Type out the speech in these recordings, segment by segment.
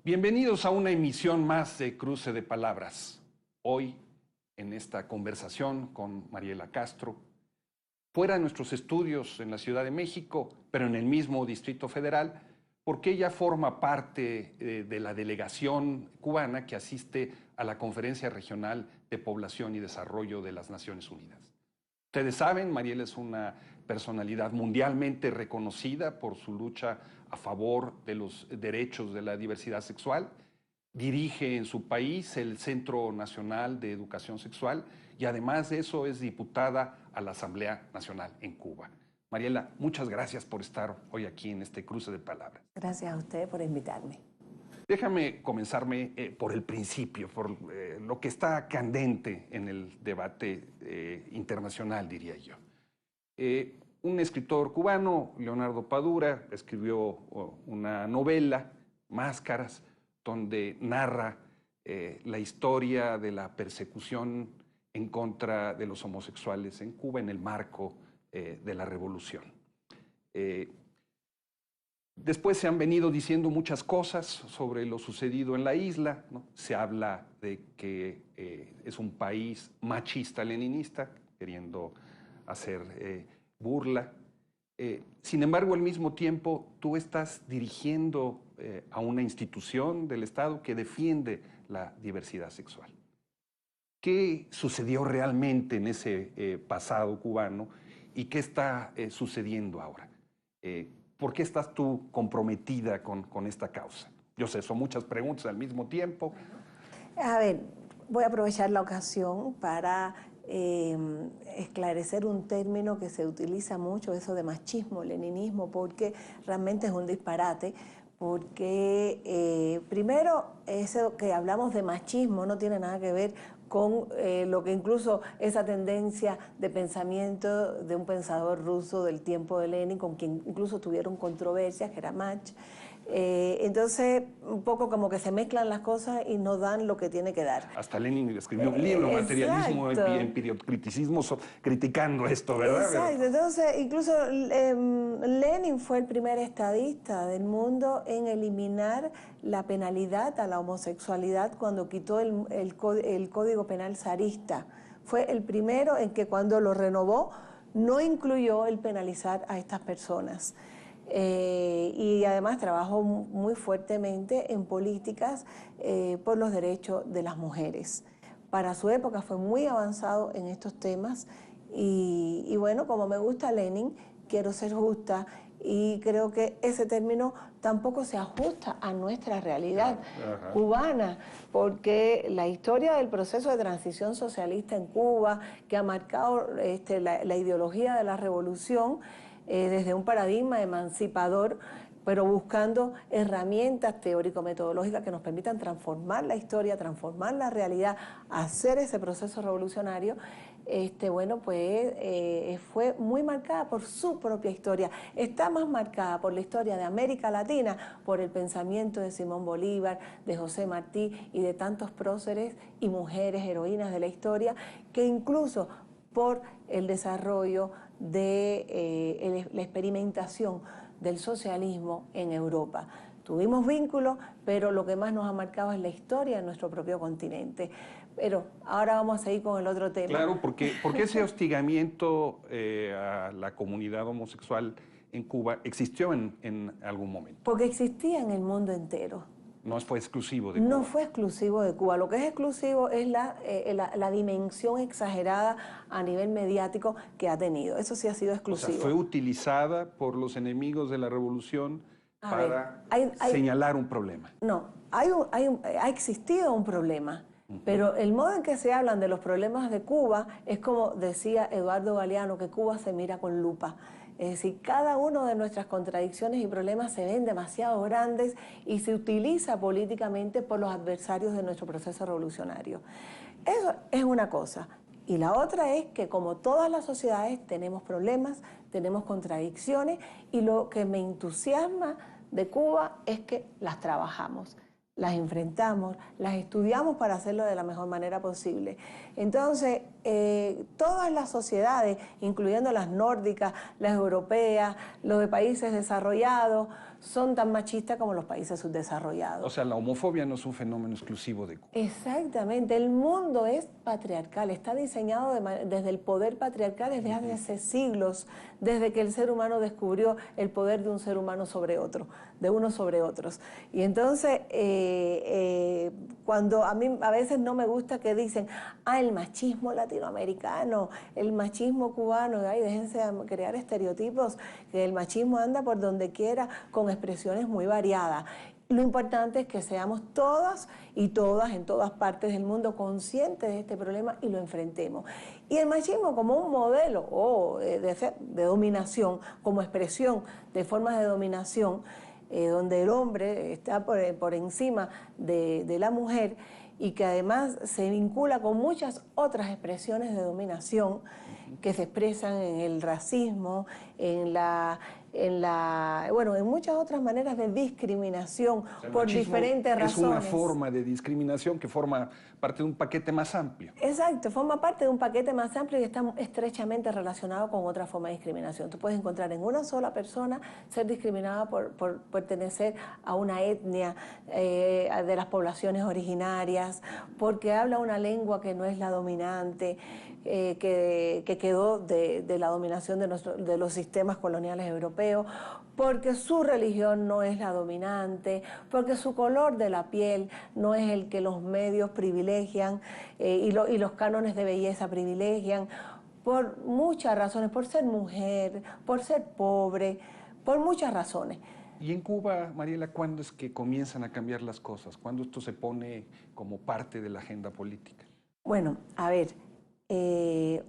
Bienvenidos a una emisión más de Cruce de Palabras. Hoy, en esta conversación con Mariela Castro, fuera de nuestros estudios en la Ciudad de México, pero en el mismo Distrito Federal, porque ella forma parte de la delegación cubana que asiste a la Conferencia Regional de Población y Desarrollo de las Naciones Unidas. Ustedes saben, Mariela es una personalidad mundialmente reconocida por su lucha a favor de los derechos de la diversidad sexual. Dirige en su país el Centro Nacional de Educación Sexual y además de eso es diputada a la Asamblea Nacional en Cuba. Mariela, muchas gracias por estar hoy aquí en este Cruce de Palabras. Gracias a usted por invitarme. Déjame comenzarme por el principio, por lo que está candente en el debate internacional, diría yo. Un escritor cubano, Leonardo Padura, escribió una novela, Máscaras, donde narra la historia de la persecución en contra de los homosexuales en Cuba en el marco de la revolución. Después se han venido diciendo muchas cosas sobre lo sucedido en la isla, ¿no? Se habla de que es un país machista-leninista, queriendo hacer burla. Sin embargo, al mismo tiempo, tú estás dirigiendo a una institución del Estado que defiende la diversidad sexual. ¿Qué sucedió realmente en ese pasado cubano y qué está sucediendo ahora? ¿Por qué estás tú comprometida con esta causa? Yo sé, son muchas preguntas al mismo tiempo. A ver, voy a aprovechar la ocasión para esclarecer un término que se utiliza mucho, eso de machismo, leninismo, porque realmente es un disparate, porque primero, eso que hablamos de machismo no tiene nada que ver con lo que incluso esa tendencia de pensamiento de un pensador ruso del tiempo de Lenin, con quien incluso tuvieron controversias, que era Mach. Entonces, un poco como que se mezclan las cosas y no dan lo que tiene que dar. Hasta Lenin escribió un libro, Materialismo, Empiriocriticismo, criticando esto, ¿verdad? Exacto. Entonces, incluso Lenin fue el primer estadista del mundo en eliminar la penalidad a la homosexualidad cuando quitó el Código Penal zarista. Fue el primero en que cuando lo renovó no incluyó el penalizar a estas personas. Y además trabajó muy fuertemente en políticas por los derechos de las mujeres. Para su época fue muy avanzado en estos temas y bueno, como me gusta Lenin, quiero ser justa y creo que ese término tampoco se ajusta a nuestra realidad cubana, porque la historia del proceso de transición socialista en Cuba, que ha marcado la ideología de la revolución, desde un paradigma emancipador, pero buscando herramientas teórico-metodológicas que nos permitan transformar la historia, transformar la realidad, hacer ese proceso revolucionario, bueno, pues fue muy marcada por su propia historia. Está más marcada por la historia de América Latina, por el pensamiento de Simón Bolívar, de José Martí y de tantos próceres y mujeres heroínas de la historia, que incluso por el desarrollo de la experimentación del socialismo en Europa. Tuvimos vínculos, pero lo que más nos ha marcado es la historia de nuestro propio continente. Pero ahora vamos a seguir con el otro tema. Claro, porque ese hostigamiento a la comunidad homosexual en Cuba existió en algún momento. Porque existía en el mundo entero. No fue exclusivo de Cuba. No fue exclusivo de Cuba. Lo que es exclusivo es la dimensión exagerada a nivel mediático que ha tenido. Eso sí ha sido exclusivo. O sea, fue utilizada por los enemigos de la revolución para señalar un problema. No, ha existido un problema. Pero el modo en que se hablan de los problemas de Cuba es como decía Eduardo Galeano, que Cuba se mira con lupa. Es decir, cada una de nuestras contradicciones y problemas se ven demasiado grandes y se utiliza políticamente por los adversarios de nuestro proceso revolucionario. Eso es una cosa. Y la otra es que como todas las sociedades tenemos problemas, tenemos contradicciones y lo que me entusiasma de Cuba es que las trabajamos. las enfrentamos, las estudiamos para hacerlo de la mejor manera posible. Entonces, todas las sociedades, incluyendo las nórdicas, las europeas, los de países desarrollados, son tan machistas como los países subdesarrollados. O sea, la homofobia no es un fenómeno exclusivo de Cuba. Exactamente, el mundo es patriarcal, está diseñado desde el poder patriarcal desde hace siglos, desde que el ser humano descubrió el poder de un ser humano sobre otro, de unos sobre otros. Y entonces, cuando a mí a veces no me gusta que dicen, el machismo latinoamericano, el machismo cubano, ay, déjense crear estereotipos, que el machismo anda por donde quiera con expresiones muy variadas. Lo importante es que seamos todas y todas en todas partes del mundo conscientes de este problema y lo enfrentemos. Y el machismo como un modelo de dominación, como expresión de formas de dominación, donde el hombre está por encima de la mujer y que además se vincula con muchas otras expresiones de dominación que se expresan en el racismo, en muchas otras maneras de discriminación, O sea, el por machismo diferentes razones. es una forma de discriminación que forma parte de un paquete más amplio. Exacto, forma parte de un paquete más amplio y está estrechamente relacionado con otra forma de discriminación. Tú puedes encontrar en una sola persona ser discriminada por pertenecer a una etnia de las poblaciones originarias, porque habla una lengua que no es la dominante, que quedó de la dominación de los sistemas coloniales europeos, porque su religión no es la dominante, porque su color de la piel no es el que los medios privilegian y los cánones de belleza privilegian, por muchas razones, por ser mujer, por ser pobre, por muchas razones. Y en Cuba, Mariela, ¿cuándo es que comienzan a cambiar las cosas? ¿Cuándo esto se pone como parte de la agenda política? Bueno, a ver,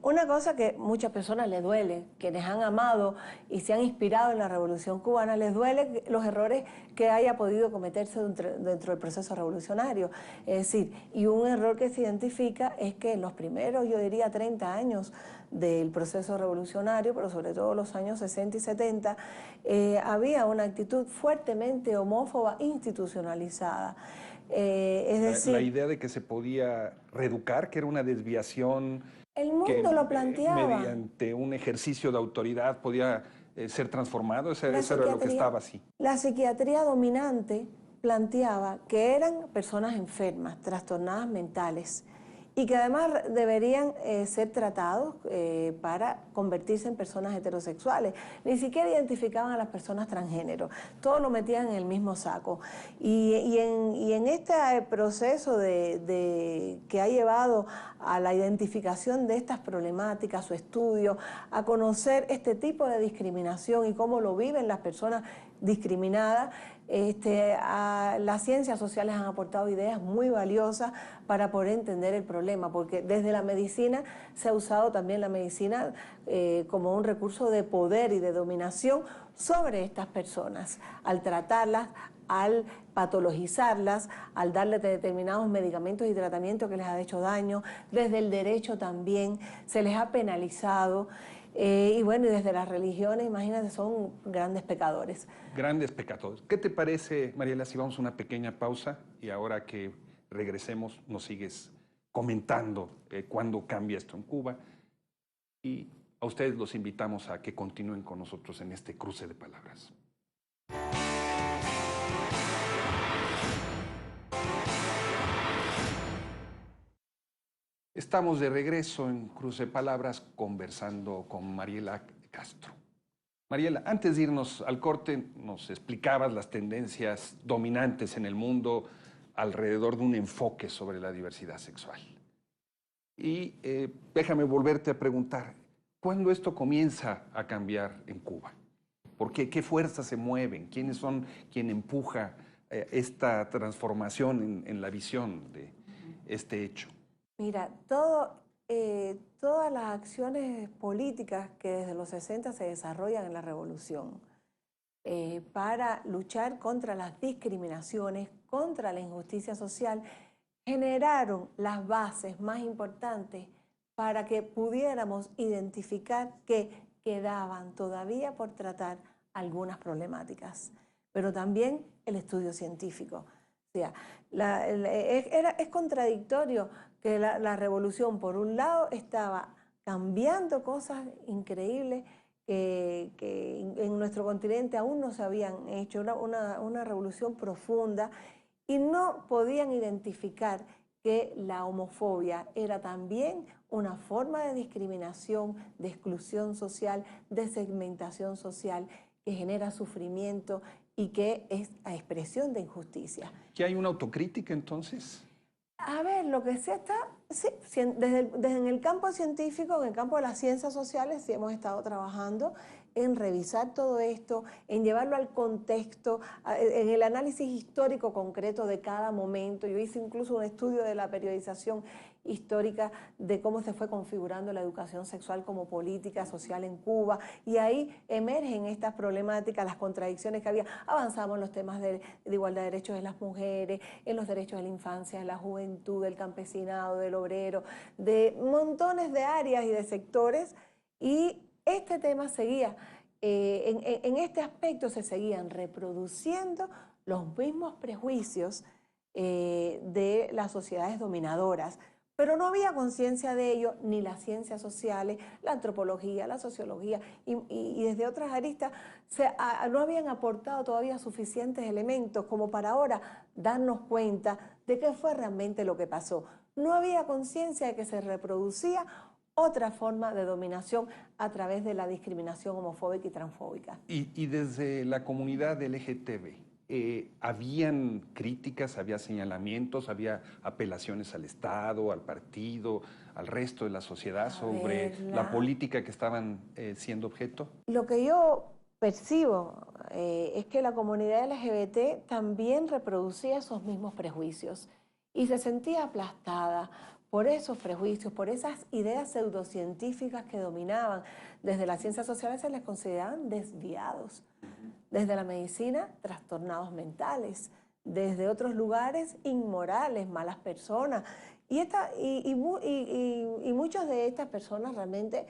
una cosa que muchas personas les duele, quienes han amado y se han inspirado en la Revolución Cubana, les duele los errores que haya podido cometerse dentro del proceso revolucionario. Es decir, y un error que se identifica es que en los primeros, yo diría, 30 años del proceso revolucionario, pero sobre todo los años 60 y 70, había una actitud fuertemente homófoba institucionalizada. Es decir, la idea de que se podía reeducar, que era una desviación el que mundo lo planteaba. mediante un ejercicio de autoridad podía ser transformado, eso era lo que estaba así. La psiquiatría dominante planteaba que eran personas enfermas, trastornadas mentales, y que además deberían ser tratados para convertirse en personas heterosexuales. Ni siquiera identificaban a las personas transgénero, todo lo metían en el mismo saco. Y en este proceso que ha llevado a la identificación de estas problemáticas, su estudio, a conocer este tipo de discriminación y cómo lo viven las personas discriminadas, las ciencias sociales han aportado ideas muy valiosas para poder entender el problema, porque desde la medicina se ha usado también la medicina como un recurso de poder y de dominación sobre estas personas, al tratarlas, al patologizarlas, al darle determinados medicamentos y tratamientos que les ha hecho daño. Desde el derecho también se les ha penalizado. Y bueno, y desde las religiones, imagínate, son grandes pecadores. Grandes pecadores. ¿Qué te parece, Mariela, si vamos a una pequeña pausa y ahora que regresemos nos sigues comentando cuándo cambia esto en Cuba? Y a ustedes los invitamos a que continúen con nosotros en este cruce de palabras. Estamos de regreso en Cruce de Palabras conversando con Mariela Castro. Mariela, antes de irnos al corte, nos explicabas las tendencias dominantes en el mundo alrededor de un enfoque sobre la diversidad sexual. Y déjame volverte a preguntar, ¿cuándo esto comienza a cambiar en Cuba? ¿Por qué? ¿Qué fuerzas se mueven? ¿Quiénes son quien empuja esta transformación en la visión de este hecho? Mira, todas las acciones políticas que desde los 60 se desarrollan en la revolución para luchar contra las discriminaciones, contra la injusticia social, generaron las bases más importantes para que pudiéramos identificar que quedaban todavía por tratar algunas problemáticas, pero también el estudio científico. O sea, es contradictorio que la revolución, por un lado, estaba cambiando cosas increíbles que en nuestro continente aún no se habían hecho, una revolución profunda, y no podían identificar que la homofobia era también una forma de discriminación, de exclusión social, de segmentación social, que genera sufrimiento y que es a expresión de injusticia. ¿Que hay una autocrítica entonces? A ver, lo que se está, sí, desde en el campo científico, en el campo de las ciencias sociales, sí hemos estado trabajando en revisar todo esto, en llevarlo al contexto, en el análisis histórico concreto de cada momento. Yo hice incluso un estudio de la periodización histórica de cómo se fue configurando la educación sexual como política social en Cuba, y ahí emergen estas problemáticas, las contradicciones que había. Avanzamos en los temas de igualdad de derechos de las mujeres, en los derechos de la infancia, de la juventud, del campesinado, del obrero, de montones de áreas y de sectores, y este tema seguía, en este aspecto se seguían reproduciendo los mismos prejuicios de las sociedades dominadoras, pero no había conciencia de ello, ni las ciencias sociales, la antropología, la sociología, y desde otras aristas no habían aportado todavía suficientes elementos como para ahora darnos cuenta de qué fue realmente lo que pasó. No había conciencia de que se reproducía otra forma de dominación a través de la discriminación homofóbica y transfóbica. Y desde la comunidad LGTB, ¿habían críticas, había señalamientos, había apelaciones al Estado, al partido, al resto de la sociedad sobre la política que estaban siendo objeto? Lo que yo percibo es que la comunidad LGBT también reproducía esos mismos prejuicios y se sentía aplastada por esos prejuicios, por esas ideas pseudocientíficas que dominaban. Desde las ciencias sociales se les consideraban desviados, desde la medicina trastornados mentales, desde otros lugares inmorales, malas personas. Y muchas de estas personas realmente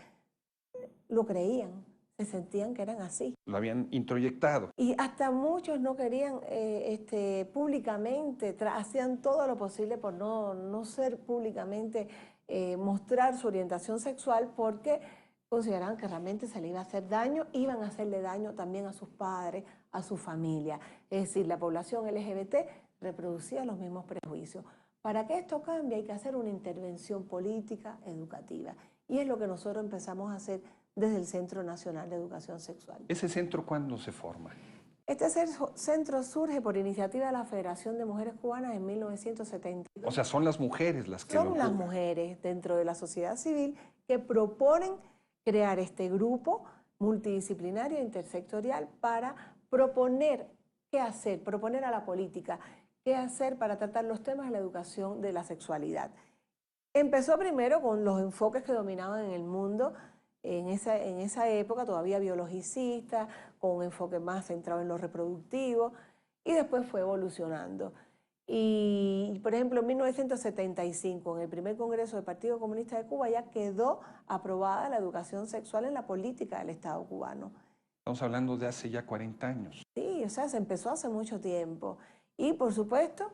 lo creían, se sentían que eran así. Lo habían introyectado. Y hasta muchos no querían públicamente, hacían todo lo posible por no ser públicamente, mostrar su orientación sexual, porque consideraban que realmente se le iba a hacer daño, iban a hacerle daño también a sus padres, a su familia. Es decir, la población LGBT reproducía los mismos prejuicios. Para que esto cambie hay que hacer una intervención política, educativa. Y es lo que nosotros empezamos a hacer desde el Centro Nacional de Educación Sexual. ¿Ese centro cuándo se forma? Este centro surge por iniciativa de la Federación de Mujeres Cubanas en 1972. O sea, son las mujeres las que Son las mujeres dentro de la sociedad civil que proponen crear este grupo multidisciplinario e intersectorial para proponer qué hacer, proponer a la política qué hacer para tratar los temas de la educación de la sexualidad. Empezó primero con los enfoques que dominaban en el mundo en esa época, todavía biologicista, con un enfoque más centrado en lo reproductivo, y después fue evolucionando. Y, por ejemplo, en 1975, en el primer Congreso del Partido Comunista de Cuba, ya quedó aprobada la educación sexual en la política del Estado cubano. Estamos hablando de hace ya 40 años. Sí, o sea, se empezó hace mucho tiempo. Y, por supuesto,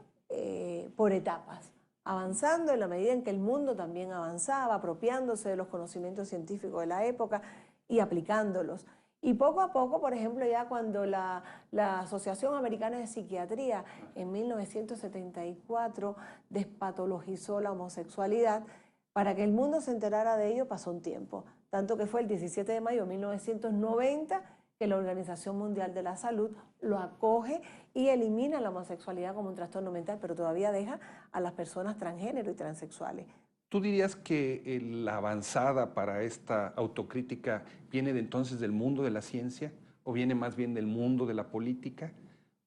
por etapas, avanzando en la medida en que el mundo también avanzaba, apropiándose de los conocimientos científicos de la época y aplicándolos. Y poco a poco, por ejemplo, ya cuando la Asociación Americana de Psiquiatría en 1974 despatologizó la homosexualidad, para que el mundo se enterara de ello pasó un tiempo. Tanto que fue el 17 de mayo de 1990 que la Organización Mundial de la Salud lo acoge y elimina la homosexualidad como un trastorno mental, pero todavía deja a las personas transgénero y transexuales. ¿Tú dirías que la avanzada para esta autocrítica viene de entonces del mundo de la ciencia o viene más bien del mundo de la política?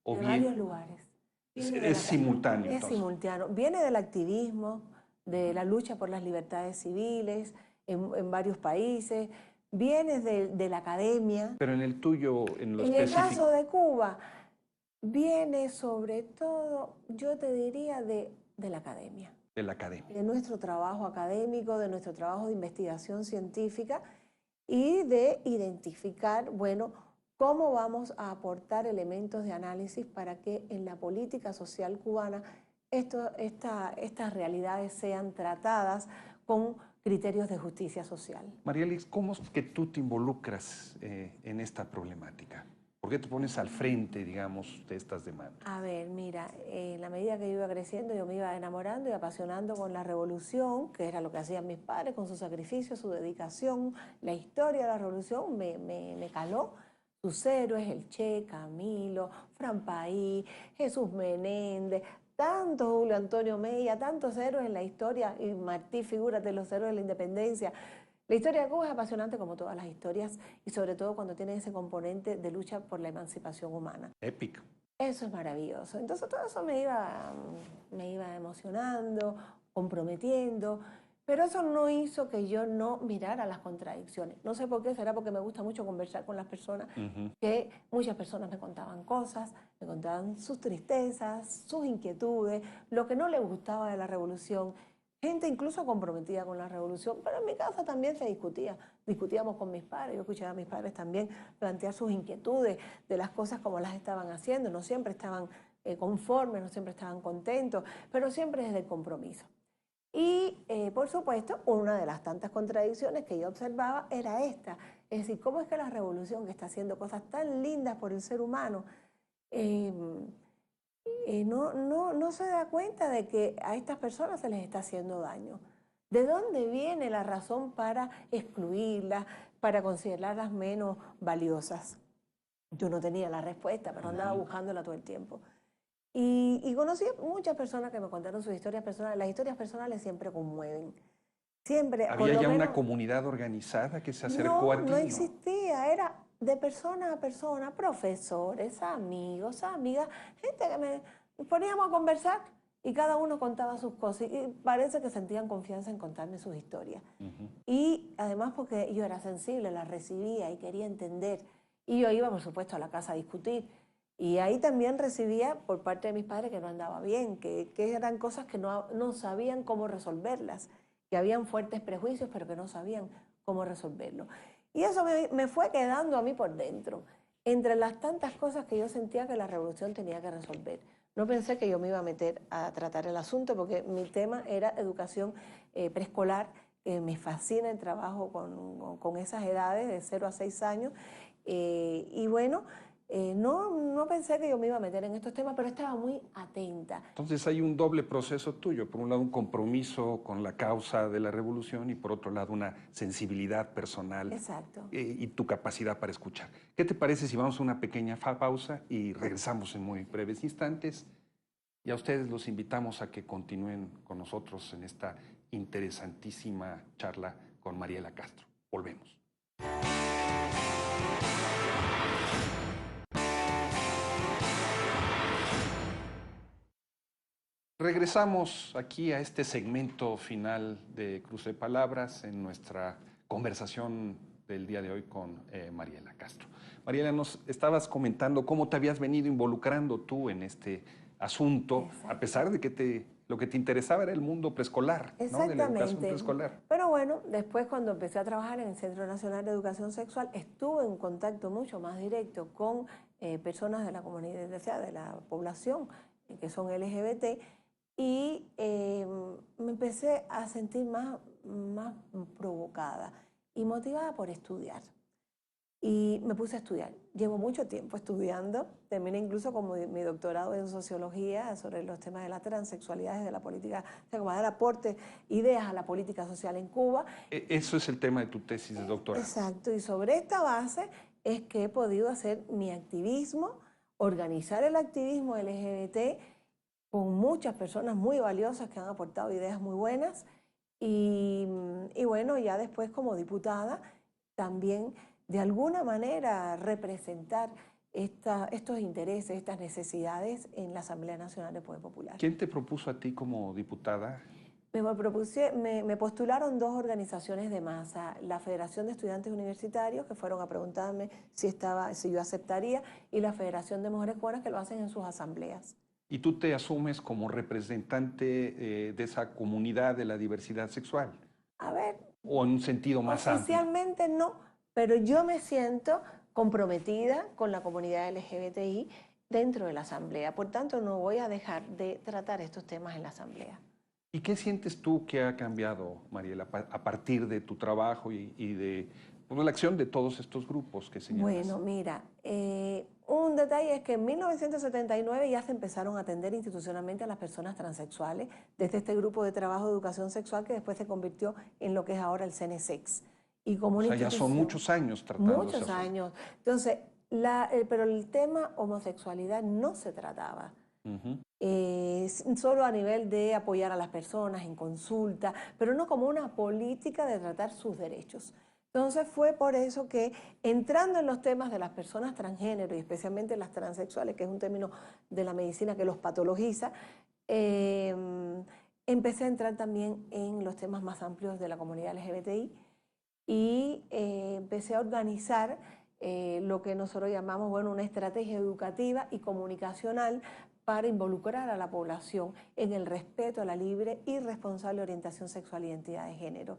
¿O de varios lugares? Es simultáneo. Es simultáneo. Viene del activismo, de la lucha por las libertades civiles en varios países, viene de la academia. Pero en el tuyo, en lo específico. En el caso de Cuba, viene sobre todo, yo te diría, de la academia. De la academia. De nuestro trabajo académico, de nuestro trabajo de investigación científica y de identificar, bueno, cómo vamos a aportar elementos de análisis para que en la política social cubana estas realidades sean tratadas con criterios de justicia social. Marielis, ¿cómo es que tú te involucras en esta problemática? ¿Por qué te pones al frente, digamos, de estas demandas? A ver, mira, en la medida que yo iba creciendo, yo me iba enamorando y apasionando con la revolución, que era lo que hacían mis padres, con su sacrificio, su dedicación. La historia de la revolución me caló. Sus héroes, el Che, Camilo, Fran Paí, Jesús Menéndez, tantos Julio Antonio Mella, tantos héroes en la historia, y Martí, figúrate, los héroes de la independencia. La historia de Cuba es apasionante como todas las historias y sobre todo cuando tiene ese componente de lucha por la emancipación humana. Épico. Eso es maravilloso. Entonces todo eso me iba emocionando, comprometiendo, pero eso no hizo que yo no mirara las contradicciones. No sé por qué, será porque me gusta mucho conversar con las personas, que muchas personas me contaban cosas, me contaban sus tristezas, sus inquietudes, lo que no les gustaba de la revolución. Gente incluso comprometida con la revolución, pero en mi casa también se discutía. Discutíamos con mis padres, yo escuchaba a mis padres también plantear sus inquietudes de las cosas como las estaban haciendo. No siempre estaban conformes, no siempre estaban contentos, pero siempre desde el compromiso. Y por supuesto, una de las tantas contradicciones que yo observaba era esta. Es decir, ¿cómo es que la revolución, que está haciendo cosas tan lindas por el ser humano, no se da cuenta de que a estas personas se les está haciendo daño? ¿De dónde viene la razón para excluirlas, para considerarlas menos valiosas? Yo no tenía la respuesta, pero andaba buscándola todo el tiempo. Y conocí muchas personas que me contaron sus historias personales. Las historias personales siempre conmueven. Siempre, ¿Había ya una comunidad organizada que se acercó a ti? No existía, era de persona a persona, profesores, amigos, amigas, gente que nos poníamos a conversar y cada uno contaba sus cosas y parece que sentían confianza en contarme sus historias. Y además porque yo era sensible, las recibía y quería entender. Y yo iba, por supuesto, a la casa a discutir. Y ahí también recibía por parte de mis padres que no andaba bien, que eran cosas que no sabían cómo resolverlas, que habían fuertes prejuicios, pero que no sabían cómo resolverlo. Y eso me fue quedando a mí por dentro, entre las tantas cosas que yo sentía que la revolución tenía que resolver. No pensé que yo me iba a meter a tratar el asunto porque mi tema era educación preescolar. Me fascina el trabajo con esas edades de 0 a 6 años. Y bueno, no pensé que yo me iba a meter en estos temas, pero estaba muy atenta. Entonces hay un doble proceso tuyo. Por un lado, un compromiso con la causa de la revolución y por otro lado, una sensibilidad personal. Exacto. Y tu capacidad para escuchar. ¿Qué te parece si vamos a una pequeña pausa y regresamos en muy breves instantes? Y a ustedes los invitamos a que continúen con nosotros en esta interesantísima charla con Mariela Castro. Volvemos. Regresamos aquí a este segmento final de Cruce de Palabras en nuestra conversación del día de hoy con Mariela Castro. Mariela, nos estabas comentando cómo te habías venido involucrando tú en este asunto, a pesar de que lo que te interesaba era el mundo preescolar, ¿no? De la educación preescolar. Pero bueno, después cuando empecé a trabajar en el Centro Nacional de Educación Sexual, estuve en contacto mucho más directo con personas de la comunidad, o sea, de la población que son LGBT, y me empecé a sentir más provocada y motivada por estudiar. Y me puse a estudiar. Llevo mucho tiempo estudiando. Terminé incluso con mi doctorado en sociología sobre los temas de la transexualidad desde la política, o sea, como dar aporte, ideas a la política social en Cuba. Eso es el tema de tu tesis de doctorado. Exacto. Y sobre esta base es que he podido hacer mi activismo, organizar el activismo LGBT con muchas personas muy valiosas que han aportado ideas muy buenas. Y bueno, ya después como diputada también de alguna manera representar estos intereses, estas necesidades en la Asamblea Nacional del Poder Popular. ¿Quién te propuso a ti como diputada? Me postularon dos organizaciones de masa, la Federación de Estudiantes Universitarios, que fueron a preguntarme si yo aceptaría, y la Federación de Mujeres Cubanas, que lo hacen en sus asambleas. ¿Y tú te asumes como representante de esa comunidad de la diversidad sexual? A ver, ¿O en un sentido más amplio? Oficialmente no, pero yo me siento comprometida con la comunidad LGBTI dentro de la Asamblea. Por tanto, no voy a dejar de tratar estos temas en la Asamblea. ¿Y qué sientes tú que ha cambiado, Mariela, a partir de tu trabajo y de pues, la acción de todos estos grupos que señalas? Bueno, mira, un detalle es que en 1979 ya se empezaron a atender institucionalmente a las personas transexuales desde este grupo de trabajo de educación sexual que después se convirtió en lo que es ahora el CNSEX. Y como O sea, ya son muchos años tratando muchos ese asunto. años. Entonces, pero el tema homosexualidad no se trataba. Solo a nivel de apoyar a las personas en consulta, pero no como una política de tratar sus derechos. Entonces fue por eso que entrando en los temas de las personas transgénero y especialmente las transexuales, que es un término de la medicina que los patologiza, empecé a entrar también en los temas más amplios de la comunidad LGBTI y empecé a organizar lo que nosotros llamamos, bueno, una estrategia educativa y comunicacional para involucrar a la población en el respeto a la libre y responsable orientación sexual e identidad de género,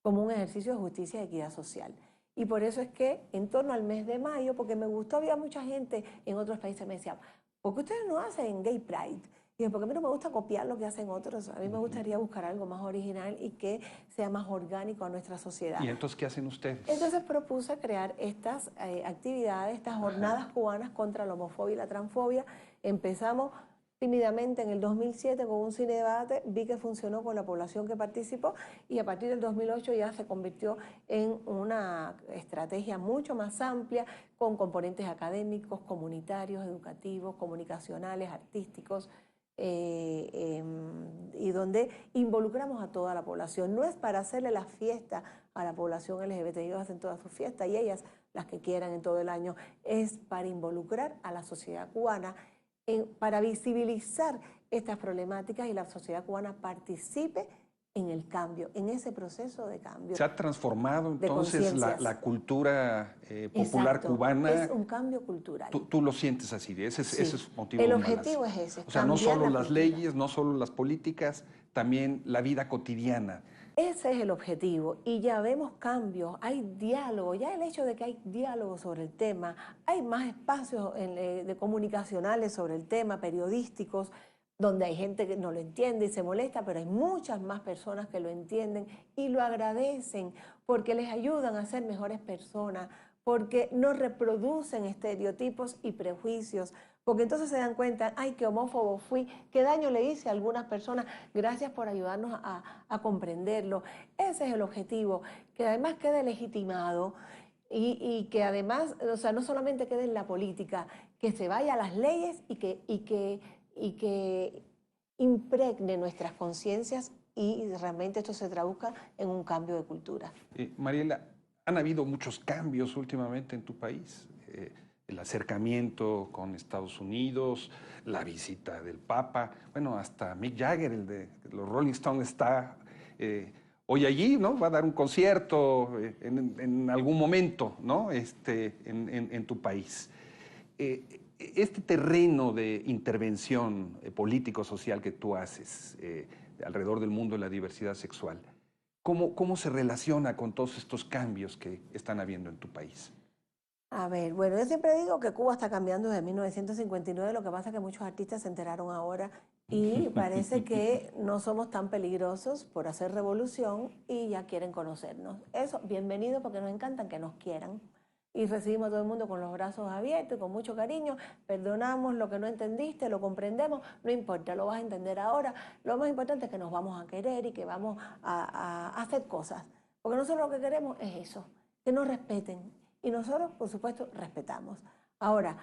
como un ejercicio de justicia y equidad social. Y por eso es que en torno al mes de mayo, porque me gustó, había mucha gente en otros países que me decía, ¿por qué ustedes no hacen Gay Pride? Y dije, porque a mí no me gusta copiar lo que hacen otros, a mí me gustaría buscar algo más original y que sea más orgánico a nuestra sociedad. ¿Y entonces qué hacen ustedes? Entonces propuse crear estas actividades, estas jornadas cubanas contra la homofobia y la transfobia. Empezamos tímidamente en el 2007 con un cine debate, vi que funcionó con la población que participó y a partir del 2008 ya se convirtió en una estrategia mucho más amplia con componentes académicos, comunitarios, educativos, comunicacionales, artísticos, y donde involucramos a toda la población. No es para hacerle la fiesta a la población LGBT, ellos hacen todas sus fiestas y ellas las que quieran en todo el año, es para involucrar a la sociedad cubana, para visibilizar estas problemáticas y la sociedad cubana participe en el cambio, en ese proceso de cambio. ¿Se ha transformado entonces la cultura popular Exacto, cubana? es un cambio cultural. Tú lo sientes así, ese es motivo el de objetivo es ese. O sea, no solo las leyes, no solo las políticas, también la vida cotidiana. Ese es el objetivo y ya vemos cambios, hay diálogo, ya el hecho de que hay diálogo sobre el tema, hay más espacios de comunicacionales sobre el tema, periodísticos, donde hay gente que no lo entiende y se molesta, pero hay muchas más personas que lo entienden y lo agradecen porque les ayudan a ser mejores personas, porque no reproducen estereotipos y prejuicios, porque entonces se dan cuenta, ay, qué homófobo fui, qué daño le hice a algunas personas, gracias por ayudarnos a comprenderlo. Ese es el objetivo, que además quede legitimado y que además, o sea, no solamente quede en la política, que se vaya a las leyes y que impregne nuestras conciencias y realmente esto se traduzca en un cambio de cultura. Mariela, han habido muchos cambios últimamente en tu país. El acercamiento con Estados Unidos, la visita del Papa, bueno, hasta Mick Jagger, el de los Rolling Stones, está hoy allí, ¿no? Va a dar un concierto en algún momento, ¿no? En tu país. Este terreno de intervención político-social que tú haces alrededor del mundo de la diversidad sexual, ¿cómo se relaciona con todos estos cambios que están habiendo en tu país? A ver, bueno, yo siempre digo que Cuba está cambiando desde 1959, lo que pasa es que muchos artistas se enteraron ahora y parece que no somos tan peligrosos por hacer revolución y ya quieren conocernos. Eso, bienvenido porque nos encantan que nos quieran. Y recibimos a todo el mundo con los brazos abiertos y con mucho cariño, perdonamos lo que no entendiste, lo comprendemos, no importa, lo vas a entender ahora, lo más importante es que nos vamos a querer y que vamos a hacer cosas, porque nosotros lo que queremos es eso, que nos respeten y nosotros, por supuesto, respetamos. Ahora,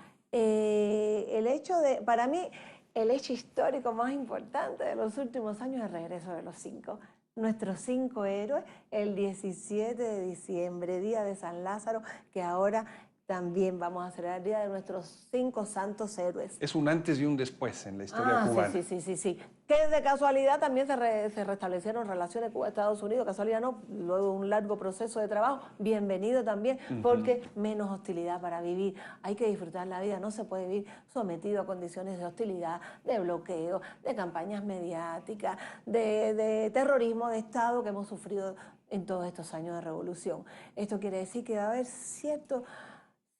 para mí, el hecho histórico más importante de los últimos años es el regreso de los 5. Nuestros 5 héroes, el 17 de diciembre, Día de San Lázaro, que ahora también vamos a celebrar el Día de nuestros 5 santos héroes. Es un antes y un después en la historia cubana. Sí. Que de casualidad también se restablecieron relaciones Cuba-Estados Unidos, casualidad no, luego de un largo proceso de trabajo, bienvenido también, porque menos hostilidad para vivir. Hay que disfrutar la vida, no se puede vivir sometido a condiciones de hostilidad, de bloqueo, de campañas mediáticas, de terrorismo de Estado que hemos sufrido en todos estos años de revolución. Esto quiere decir que va a haber cierto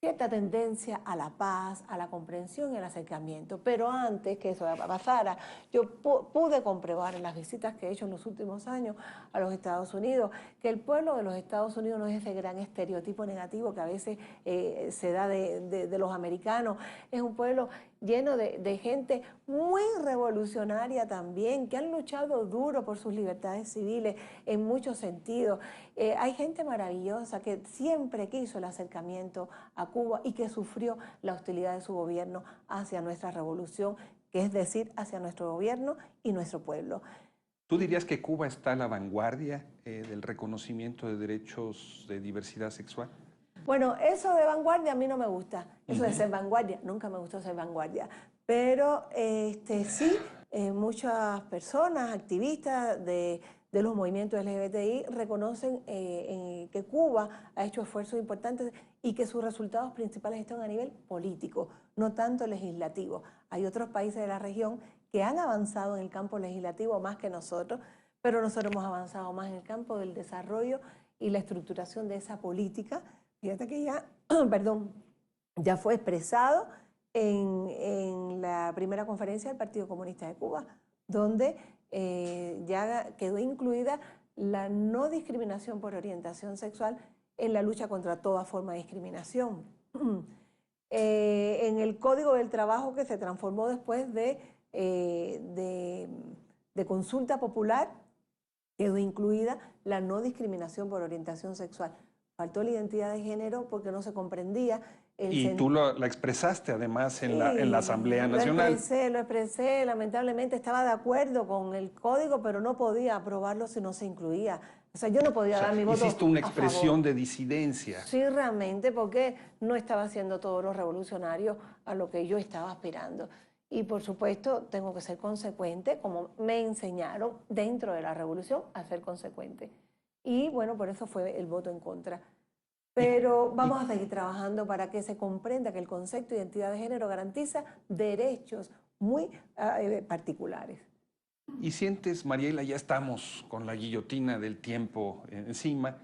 cierta tendencia a la paz, a la comprensión y al acercamiento. Pero antes que eso pasara, yo pude comprobar en las visitas que he hecho en los últimos años a los Estados Unidos que el pueblo de los Estados Unidos no es ese gran estereotipo negativo que a veces se da de los americanos. Es un pueblo lleno de gente muy revolucionaria también, que han luchado duro por sus libertades civiles en muchos sentidos. Hay gente maravillosa que siempre quiso el acercamiento a Cuba y que sufrió la hostilidad de su gobierno hacia nuestra revolución, que es decir, hacia nuestro gobierno y nuestro pueblo. ¿Tú dirías que Cuba está a la vanguardia del reconocimiento de derechos de diversidad sexual? Bueno, eso de vanguardia a mí no me gusta, eso de ser vanguardia, nunca me gustó ser vanguardia, pero sí, muchas personas, activistas de los movimientos LGBTI reconocen que Cuba ha hecho esfuerzos importantes y que sus resultados principales están a nivel político, no tanto legislativo. Hay otros países de la región que han avanzado en el campo legislativo más que nosotros, pero nosotros hemos avanzado más en el campo del desarrollo y la estructuración de esa política. Fíjate que ya, perdón, ya fue expresado en la primera conferencia del Partido Comunista de Cuba, donde ya quedó incluida la no discriminación por orientación sexual en la lucha contra toda forma de discriminación. En el Código del Trabajo, que se transformó después de consulta popular, quedó incluida la no discriminación por orientación sexual. Faltó la identidad de género porque no se comprendía. Y tú la expresaste además sí, en la Asamblea Nacional. Lo expresé, lamentablemente estaba de acuerdo con el código, pero no podía aprobarlo si no se incluía. O sea, yo no podía dar mi voto. Hiciste una expresión de disidencia. Sí, realmente, porque no estaba haciendo todos los revolucionarios a lo que yo estaba aspirando. Y por supuesto, tengo que ser consecuente, como me enseñaron dentro de la revolución a ser consecuente. Y bueno, por eso fue el voto en contra. Pero vamos a seguir trabajando para que se comprenda que el concepto de identidad de género garantiza derechos muy particulares. Y sientes, Mariela, ya estamos con la guillotina del tiempo encima,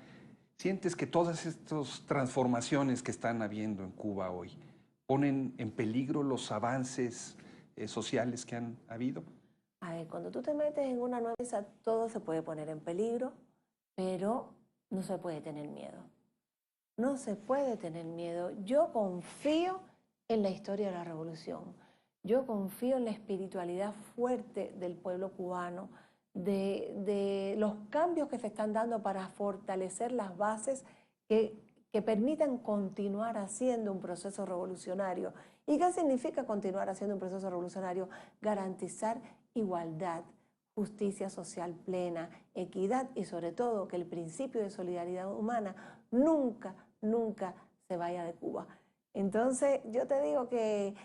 sientes que todas estas transformaciones que están habiendo en Cuba hoy ponen en peligro los avances sociales que han habido. A ver, cuando tú te metes en una nueva mesa, todo se puede poner en peligro, pero no se puede tener miedo. No se puede tener miedo. Yo confío en la historia de la revolución. Yo confío en la espiritualidad fuerte del pueblo cubano, de los cambios que se están dando para fortalecer las bases que permitan continuar haciendo un proceso revolucionario. ¿Y qué significa continuar haciendo un proceso revolucionario? Garantizar igualdad, justicia social plena, equidad y sobre todo que el principio de solidaridad humana nunca se vaya de Cuba. Entonces yo te digo que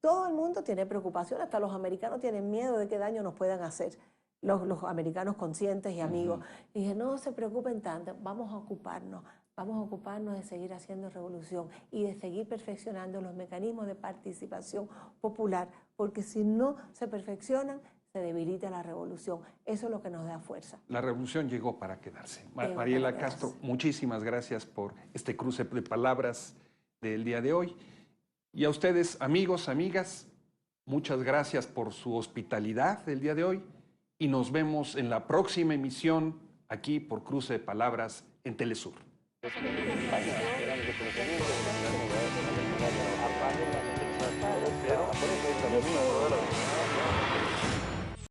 todo el mundo tiene preocupación, hasta los americanos tienen miedo de qué daño nos puedan hacer, los americanos conscientes y amigos. Y dije, no se preocupen tanto, vamos a ocuparnos de seguir haciendo revolución y de seguir perfeccionando los mecanismos de participación popular, porque si no se perfeccionan, se debilita la revolución. Eso es lo que nos da fuerza. La revolución llegó para quedarse. Mariela Castro, muchísimas gracias por este cruce de palabras del día de hoy. Y a ustedes, amigos, amigas, muchas gracias por su hospitalidad del día de hoy y nos vemos en la próxima emisión aquí por Cruce de Palabras en Telesur. Pero por eso es lo mismo.